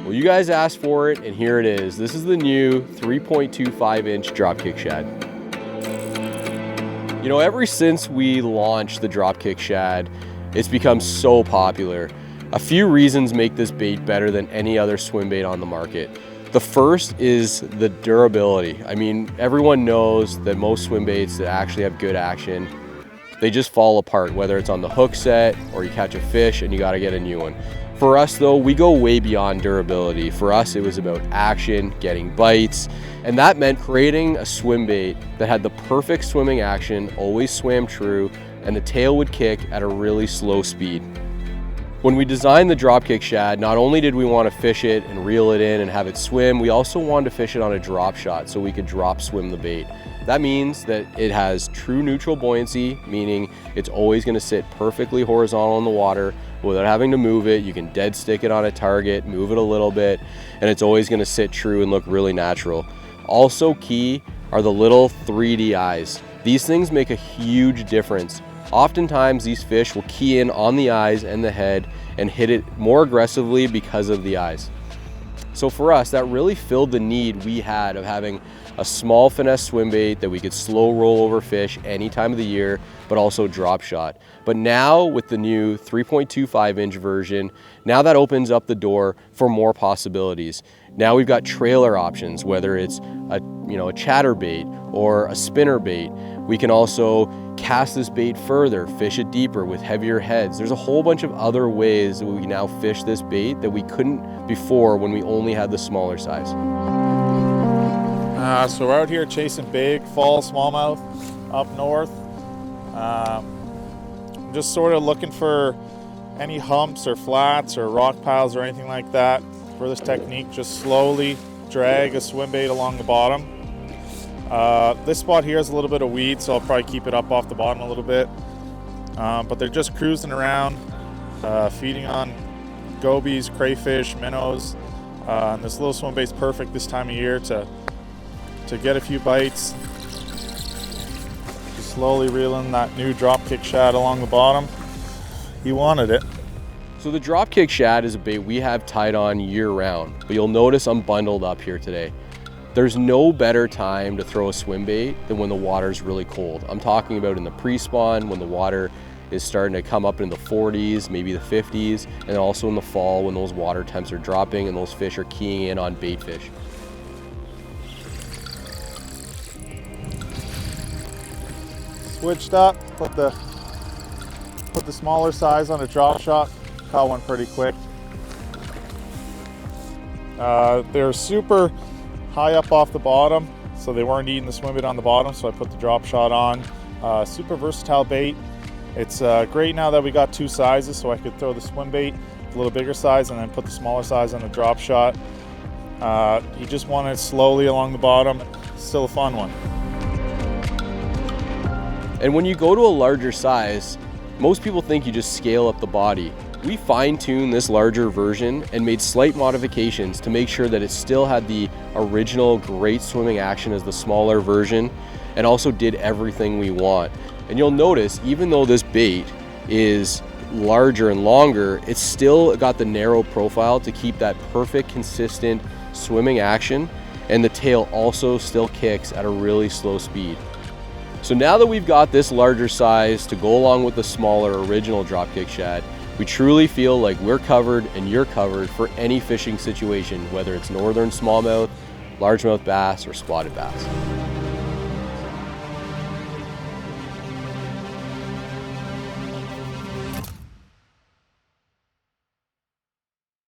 Well, you guys asked for it, and here it is. This is the new 3.25-inch Dropkick Shad. You know, ever since we launched the Dropkick Shad, it's become so popular. A few reasons make this bait better than any other swim bait on the market. The first is the durability. I mean, everyone knows that most swim baits that actually have good action, they just fall apart, whether it's on the hook set or you catch a fish and you gotta get a new one. For us though, we go way beyond durability. For us, it was about action, getting bites, and that meant creating a swim bait that had the perfect swimming action, always swam true, and the tail would kick at a really slow speed. When we designed the Dropkick Shad, not only did we want to fish it and reel it in and have it swim, we also wanted to fish it on a drop shot so we could drop swim the bait. That means that it has true neutral buoyancy, meaning it's always going to sit perfectly horizontal in the water without having to move it. You can dead stick it on a target, move it a little bit, and it's always going to sit true and look really natural. Also key are the little 3D eyes. These things make a huge difference. Oftentimes these fish will key in on the eyes and the head and hit it more aggressively because of the eyes. So for us, that really filled the need we had of having a small finesse swim bait that we could slow roll over fish any time of the year, but also drop shot. But now with the new 3.25-inch version, now that opens up the door for more possibilities. Now we've got trailer options, whether it's a chatter bait or a spinner bait. We can also cast this bait further, fish it deeper with heavier heads. There's a whole bunch of other ways that we can now fish this bait that we couldn't before when we only had the smaller size. So we're out here chasing big fall smallmouth up north. I'm just sort of looking for any humps or flats or rock piles or anything like that. For this technique, just slowly drag a swim bait along the bottom. This spot here is a little bit of weed, so I'll probably keep it up off the bottom a little bit. But they're just cruising around, feeding on gobies, crayfish, minnows. And this little swim bait's perfect this time of year to get a few bites. Just slowly reeling that new Dropkick Shad along the bottom. He wanted it. So the Dropkick Shad is a bait we have tied on year round, but you'll notice I'm bundled up here today. There's no better time to throw a swim bait than when the water's really cold. I'm talking about in the pre-spawn, when the water is starting to come up in the 40s, maybe the 50s, and also in the fall when those water temps are dropping and those fish are keying in on bait fish. Switched up, put the smaller size on a drop shot. Caught one pretty quick. They're super high up off the bottom, so they weren't eating the swim bait on the bottom, so I put the drop shot on. Super versatile bait. It's great now that we got two sizes, so I could throw the swim bait, a little bigger size, and then put the smaller size on the drop shot. You just want it slowly along the bottom. Still a fun one. And when you go to a larger size, most people think you just scale up the body. We fine-tuned this larger version and made slight modifications to make sure that it still had the original great swimming action as the smaller version, and also did everything we want. And you'll notice, even though this bait is larger and longer, it's still got the narrow profile to keep that perfect, consistent swimming action, and the tail also still kicks at a really slow speed. So now that we've got this larger size to go along with the smaller original Dropkick Shad, we truly feel like we're covered and you're covered for any fishing situation, whether it's northern smallmouth, largemouth bass, or spotted bass.